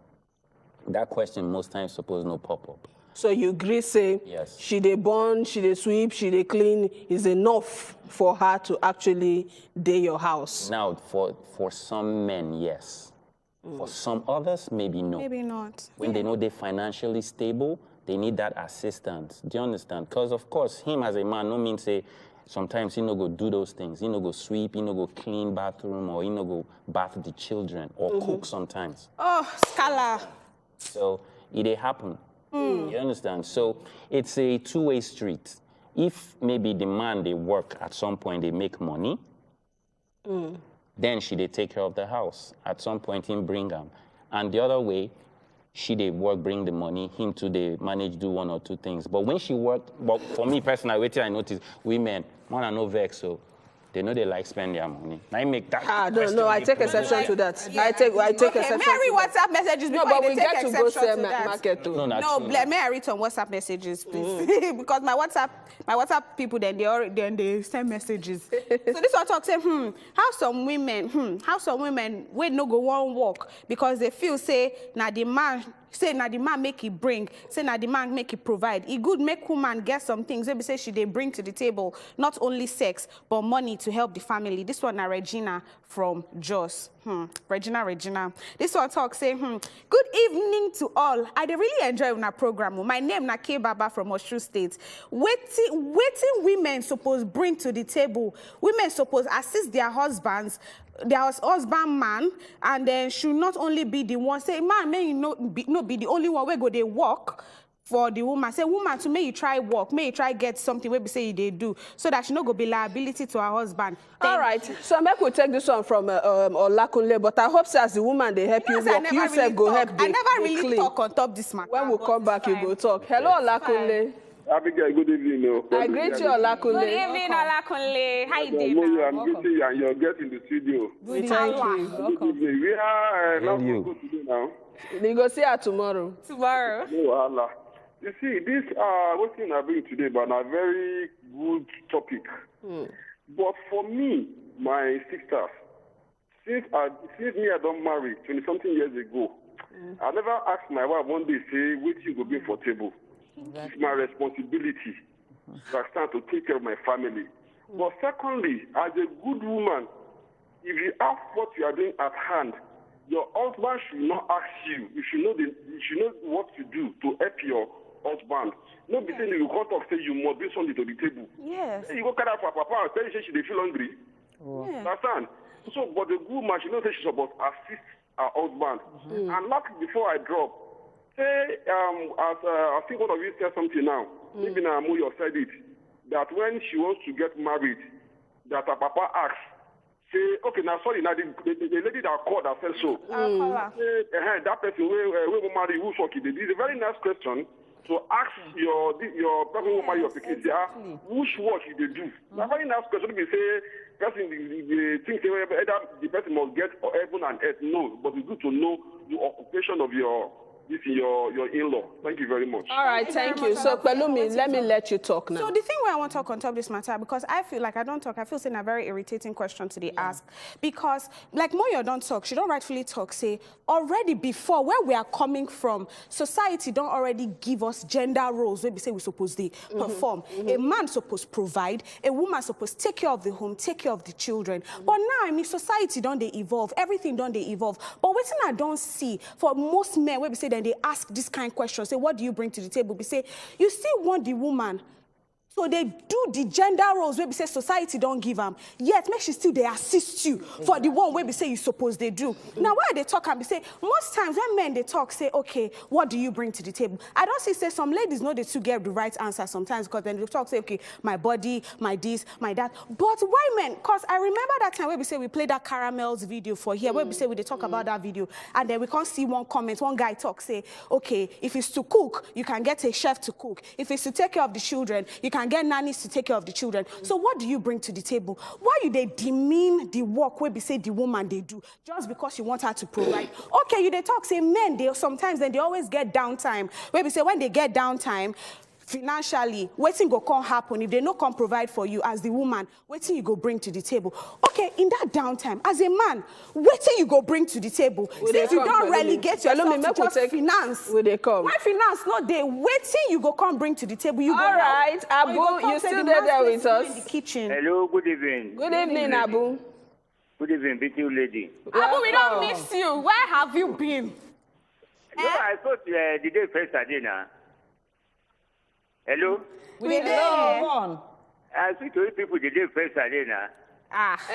that question most times suppose no pop up. So you agree, say, yes. She dey burn, she dey sweep, she dey clean is enough for her to actually day your house? Now, for some men, yes. For some others, maybe no. Maybe not. When they know they're financially stable, they need that assistance. Do you understand? Because, of course, him as a man, no mean say, sometimes he no go do those things. He no go sweep, he no go clean bathroom, or he no go bath the children, or cook sometimes. Oh, Scala. So it happen. You understand? So it's a two-way street. If maybe the man, they work at some point, they make money, then she they take care of the house. At some point, him bring them. And the other way, she they work, bring the money, him too, they manage do one or two things. But when she work, but for me personally, wait till I notice, women, man, I know vex, so they know they like spend their money. I make that. No, I take exception to that. Yeah. I take exception. May I read WhatsApp messages before but they we take get to go exception sell to that? market too. May I read some WhatsApp messages, please? Because my WhatsApp people then they send messages. So this one talk say, how some women wait no go one walk because they feel say na the man make it bring, say na the man make it provide. It good make woman get some things. Maybe say she they bring to the table not only sex but money to help the family. This one na Regina from Jos. Regina. This one talk say, good evening to all. I really enjoy our program. My name na K Baba from Oshu State. Waiting women suppose bring to the table. Women suppose assist their husbands, their husband man, and then should not only be the one say, man, may you not be the only one where go they work for the woman. Say, woman, to may you try work, may you try get something where we say they do, so that she no go be liability to her husband. All right, so make we take this one from Olakunle, but I hope so as the woman they help you work, you say go help. I never really talk on top this matter. When we come back, you go talk. Hello, Olakunle. Abigail, good evening. I greet you, Olakunle. Good evening, Olakunle. How you doing? I'm greeting you and your guest in the studio. Thank you. Good evening. We are not go today now. We go see her tomorrow. Tomorrow. No, Allah. You see, this what thing I bring today, but a very good topic. But for me, my sisters, since me I don't marry 20-something years ago, I never asked my wife one day, say, what you go be for table. It's my responsibility to stand to take care of my family. But secondly, as a good woman, if you have what you are doing at hand, your husband should not ask you. You should know what to do to help your husband. Not be saying you can't talk, say you must bring something to the table. Yes. You go carry for papa and tell you she feel hungry. Understand? So, but the good man, she knows she's supposed to assist her husband. And last before I drop, say, I think one of you said something now. Maybe now Mo you said it. that when she wants to get married, that her papa asks, say, okay, now sorry, now the lady that called that said so. Say, that person will marry you, who's working. This is a very nice question. So ask your person who marry your pikin, which work they do. Now very nice question. We say, person the thing say either the person must get heaven and earth. No, but it's good to know the occupation of your in-law. Thank you very much. All right, thank you. So, Pelumi, let me let you talk now. So, the thing where I want to talk on top of this matter, because I feel like I don't talk, I feel it's a very irritating question to the ask. Because, like Moyo don't talk, she don't rightfully talk, say, already before, where we are coming from, society don't already give us gender roles where we say we're supposed to perform. A man supposed to provide, a woman supposed to take care of the home, take care of the children. But now, I mean, society don't they evolve, everything don't they evolve. But what I don't see, for most men, where we say they ask this kind of question, say, what do you bring to the table? We say, you still want the woman. So they do the gender roles where we say society don't give them. Yet, make sure still they assist you for the one where we say you suppose they do. Now, why they talk and we say, most times when men they talk, say, okay, what do you bring to the table? I don't see, say, some ladies know they to get the right answer sometimes because then they talk, say, okay, my body, my this, my that. But why men? Because I remember that time where we say we played that Caramels video for here, where we say we they talk about that video, and then we can't see one comment, one guy talk, say, okay, if it's to cook, you can get a chef to cook. If it's to take care of the children, you can get nannies to take care of the children. So what do you bring to the table? Why you they demean the work where we say the woman they do just because you want her to provide? Okay, you they talk, say men, they sometimes then they always get downtime. Where we say when they get downtime, financially, waiting go can't happen. If they no come provide for you as the woman, waiting you go bring to the table. Okay, in that downtime, as a man, waiting you go bring to the table. Since you don't relegate yourself to just finance. Will they come? Why finance? No, they waiting you go come bring to the table. You all right, Abu, you still there with us? In the kitchen. Hello, good evening. Good evening, Abu. Good evening, beautiful lady. Abu, we don't miss you. Where have you been? No, I thought the day first again now. Hello? We there. I speak to you people the day first now.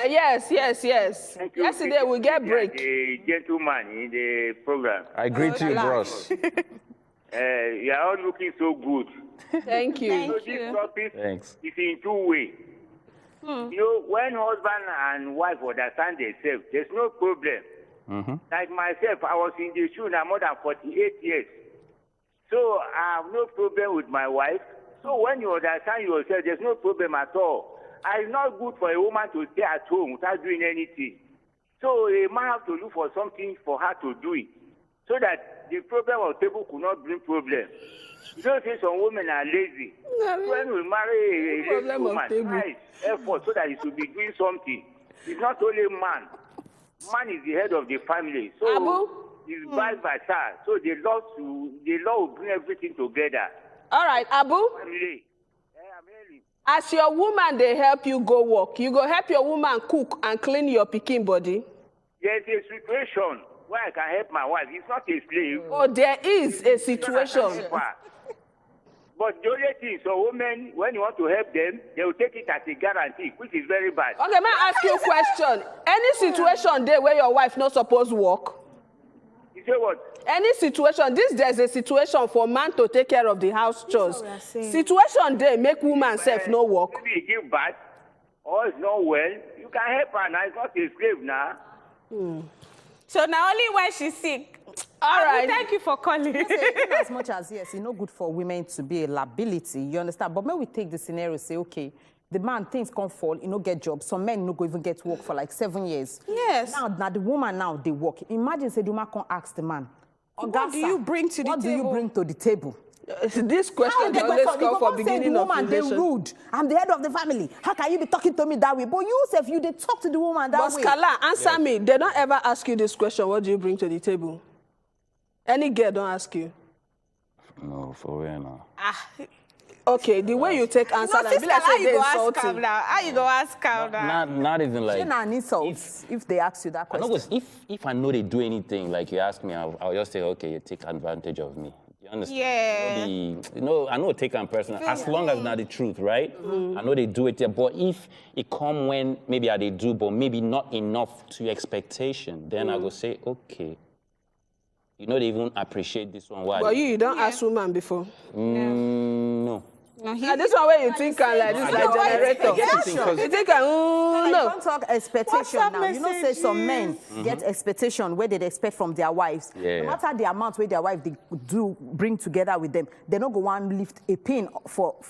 Yes. Yesterday we get break. The gentleman in the program. I greet you, bros. You are all looking so good. Thank you. So this topic Thanks. is in two ways. You know, when husband and wife understand themselves, there's no problem. Like myself, I was in the shoe now more than 48 years. So I have no problem with my wife. So when you understand yourself, there's no problem at all. It's not good for a woman to stay at home without doing anything. So a man have to look for something for her to do it, so that the problem of table could not bring problem. You don't say some women are lazy. When we marry a lazy woman, try effort so that he should be doing something. It's not only man. Man is the head of the family. So Abu? It's vice versa. So the law will bring everything together. All right, Abu. As your woman, they help you go work. You go help your woman cook and clean your pikin body. There's a situation where I can help my wife. It's not a slave. Oh, there is a situation. But the only thing, so women, when you want to help them, they will take it as a guarantee, which is very bad. Okay, may I ask you a question? Any situation there where your wife not supposed to work? You say what? Any situation, there's a situation for man to take care of the house chores. Situation there make woman self no work. Maybe you give birth, or it's not well, you can help her now. It's not a slave now. So now only when she's sick. All right. Thank you for calling. As much as, yes, it's not good for women to be a liability, you understand? But when we take the scenario, say, okay, the man, things can't fall, you know, get jobs. Some men no go even get work for like 7 years. Yes. Now the woman now, they work. Imagine, say, the woman can't ask the man, what do you bring to the table? What do you bring to the table? This question always come for beginning of woman, they rude. I'm the head of the family. How can you be talking to me that way? But you, if you they talk to the woman that way. But Skala, answer me. They don't ever ask you this question. What do you bring to the table? Any girl don't ask you. No, for real now. Okay, the way you take answer, no, be like how say you go ask her now? How you go ask her now? Not even like. You're not an insult if they ask you that question. If I know they do anything, like you ask me, I'll just say, okay, you take advantage of me. You understand? Yeah. You know, I know take on personal, as long as not the truth, right? I know they do it there, but if it come when maybe they do, but maybe not enough to your expectation, then I go say, okay. You know, they even appreciate this one. But you don't ask woman before? No. This one where you think like this, like generator. You think, No. no. Don't talk expectation now. You know, say some men get expectation where they expect from their wives. Yeah. No matter the amount where their wife they do bring together with them, they don't go and lift a pin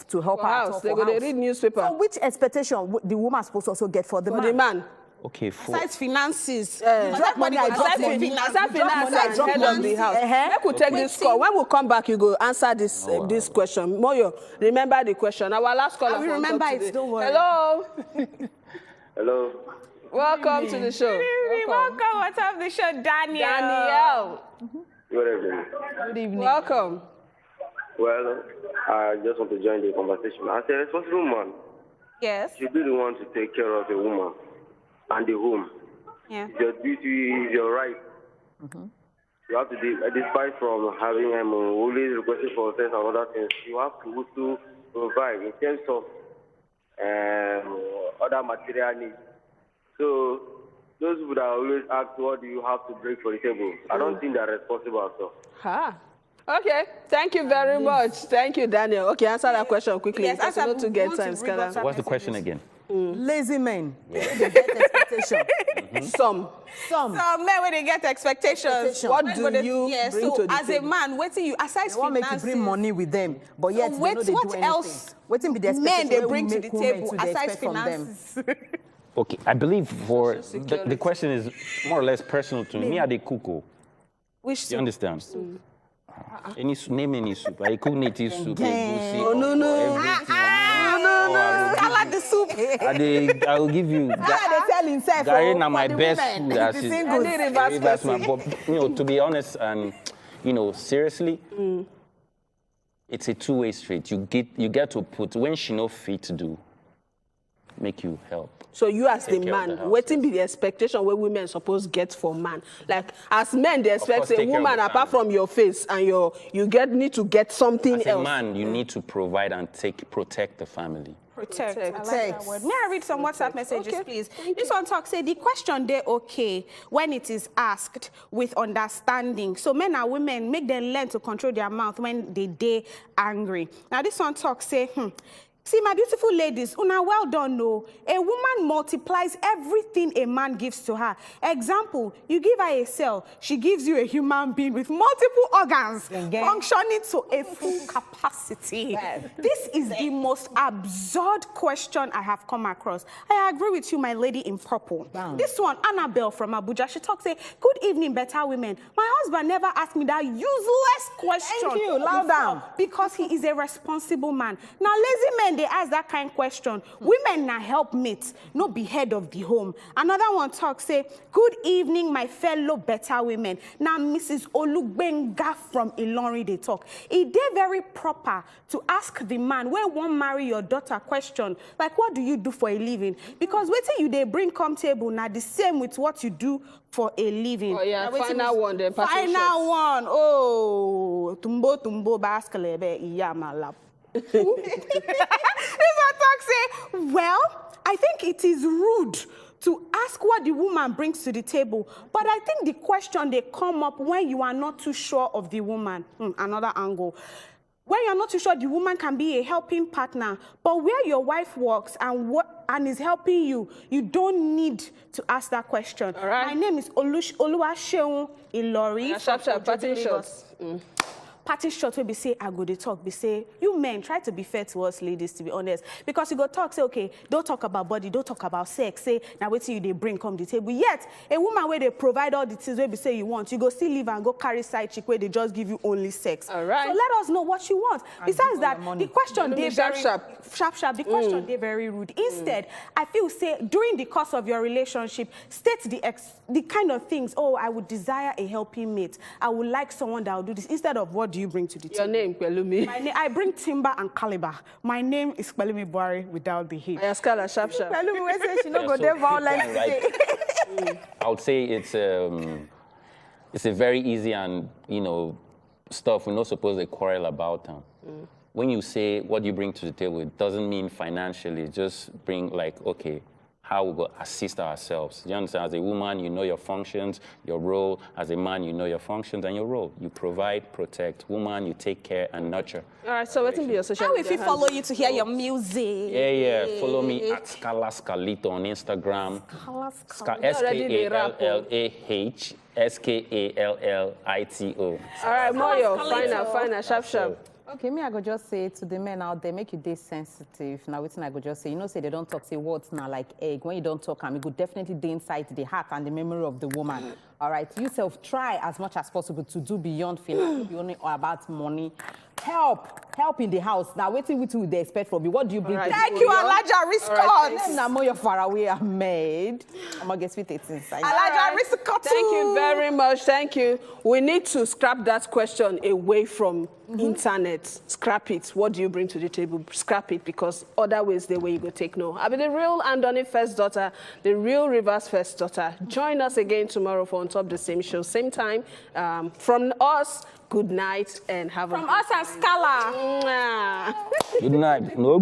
to help her. House. They go to read newspaper. So which expectation the woman supposed to also get for the man? For the man. Okay, Besides finances. Drop money, I drop money. Aside finance, head of the house. Make we take this call. When we come back, you go answer this this question. Moyo, remember the question. Our last caller. I will remember it. Don't worry. Hello. Hello. Welcome to the show. Welcome. What's up the show, Daniel? Daniel. Good evening. Good evening. Welcome. Well, I just want to join the conversation. As a responsible man, yes, you be the one to take care of the woman and the home. Yeah. Your duty is your right. You have to, despite from having always requesting for sex and other things, you have to also provide in terms of other material needs. So those who always ask, what do you have to bring for the table? I don't think they're responsible at all. Okay, thank you very much. Thank you, Daniel. Okay, answer that question quickly. Yes, because not to get time. What's the question again? Lazy men. They get expectation. Some men when they get expectations. What do you bring to the as table? a man, waiting you aside They want make you bring money with them, but yet they know they do what anything. else? Waiting be the Men expectation they wey bring to make the women table to dey aside expect from them. finances. Okay, I believe for the question is more or less personal to me. Me, I dey cook. Which you understand? Any name any soup. I cook native soup. Oh no. Salad the soup. I will give you. They tell himself. Gary na my best food. That's my. But to be honest and seriously, it's a two-way street. You get to put when she no fit to do, make you help. So you as the man, waiting be the expectation where women supposed get for man. Like as men, they expect a woman apart from your face and you need to get something as else. As a man, you need to provide and protect the family. Protect. I like that word. May I read some WhatsApp messages, please? This one talks, say, the question they okay when it is asked with understanding. So men and women, make them learn to control their mouth when they angry. Now this one talks, say, see, my beautiful ladies, una well done, no. A woman multiplies everything a man gives to her. Example, you give her a cell, she gives you a human being with multiple organs functioning to a full capacity. This is the most absurd question I have come across. I agree with you, my lady in purple. This one, Annabelle from Abuja, she talks, say, good evening, better women. My husband never asked me that useless question. Thank you, loud down. Because he is a responsible man. Now, lazy men, they ask that kind of question. Women na helpmates, no be head of the home. Another one talks, say, good evening, my fellow better women. Now, Mrs. Olugbenga from Ilorin, they talk. It is very proper to ask the man, where won't marry your daughter question, like, what do you do for a living? Because waiting you, they bring come table, now the same with what you do for a living. Oh, yeah, final one, then final one. Oh, tumbo, baskelebe, iyamalap. This one talks, say, well, I think it is rude to ask what the woman brings to the table. But I think the question they come up when you are not too sure of the woman. Another angle. When you're not too sure, the woman can be a helping partner. But where your wife works and is helping you, you don't need to ask that question. All right. My name is Oluwaseun Ilori. Sharp, parting shots. Party short will be say, I go to talk, be say, you men, try to be fair to us ladies, to be honest. Because you go talk, say, okay, don't talk about body, don't talk about sex, say, now wait till you they bring come the table. Yet, a woman where they provide all the things where they say you want, you go still leave and go carry side chick where they just give you only sex. All right. So let us know what you want. Besides that, the question they very sharp. The question they very rude. Instead, I feel say during the course of your relationship, state the kind of things. Oh, I would desire a helping mate. I would like someone that will do this. Instead of what do you bring to the table? Your name, Pelumi. My name, I bring timber and caliber. My name is Pelumi Buari without the heat. I ask her sharp. Pelumi, we say she no go there violence today. I would say it's a very easy and stuff we're not supposed to quarrel about. When you say what you bring to the table, it doesn't mean financially. Just bring like, okay, how we go assist ourselves. You understand? As a woman, you know your functions, your role. As a man, you know your functions and your role. You provide, protect. Woman, you take care and nurture. All right, so what will be your social media? How if we follow you to hear your music? Yeah. Follow me at Scala Scalito on Instagram. SKALLAH SKALLITO. All right, Moyo, final, sharp. Okay, me, I go just say to the men out there, make you dey sensitive. Now, waiting, I go just say, you know, say they don't talk, say words now like egg. When you don't talk, it go definitely dey inside the heart and the memory of the woman. All right, you self try as much as possible to do beyond feeling, be only about money. Help in the house. Now, waiting with you they expect from you. What do you bring? Right. Thank you, Alaja Riscott. Now, more your far away are made. I'm gonna get sweet it inside. Alaja Riscott. Thank you very much. Thank you. We need to scrap that question away from internet. Scrap it. What do you bring to the table? Scrap it, because other ways the way you go take no. I'll be the real Andoni first daughter, the real Rivers first daughter. Join us again tomorrow for On Top the Same Show, same time. From us, good night and have From us and Scala. Good night. No.